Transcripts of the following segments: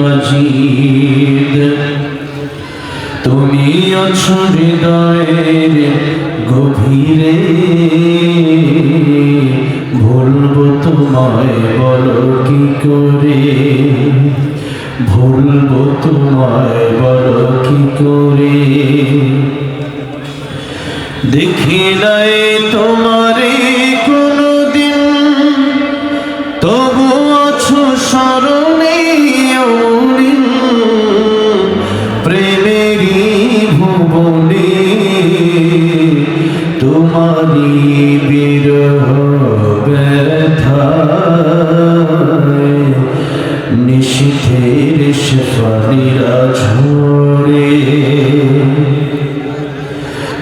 মজিদ তুমি আছো হৃদয়ের গভীরে, ভুলবো তোমায় বলো কি করে, ভুলবো তোমায় বলো কি করে। দেখি নাই তোমারে কোনদিন, তবু আছো স্মরণে অমলিন, প্রেমেরই ভুবনে তোমারি বিরহ ব্যথায় নিশীথের শেফালিরা ঝরে।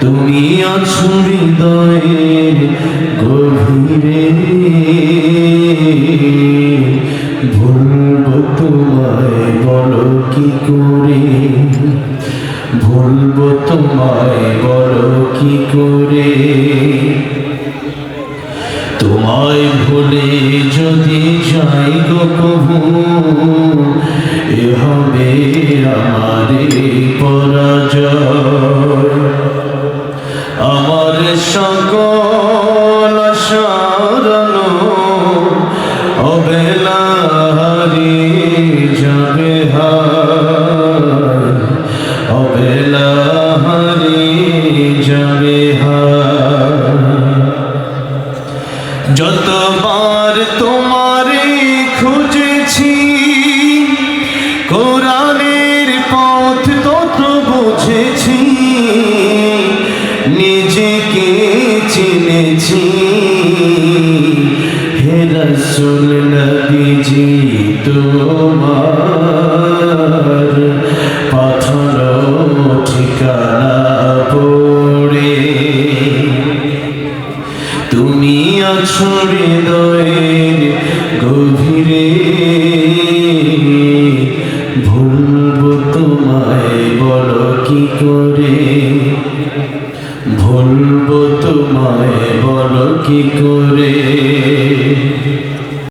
তুমি আছো হৃদয়ের গভীরে, ভুলবো তোমায় বলো কি করে, ভুলবো তোমায় বলো কি করে। তোমায় ভুলে যদি যাই গো কভু, এ হবে আমারে পরাজয়। আমার সকল শরণ অবেলা হারিয়ে যাবে, হায় অবেলা হারিয়ে যাবে হায়। যতবার তোমারে খুঁজেছি কোরআনের পথ তত বুঝেছি, নিজেকে চিনেছি। হে রাসূল নবীজি তোমার পাথর ঠিকানা পড়ে, তুমি আছো হৃদয়ের গভীরে, ভুলবো তোমায় বলো কি করে, ভুলবো তোমায় বলো কি করে।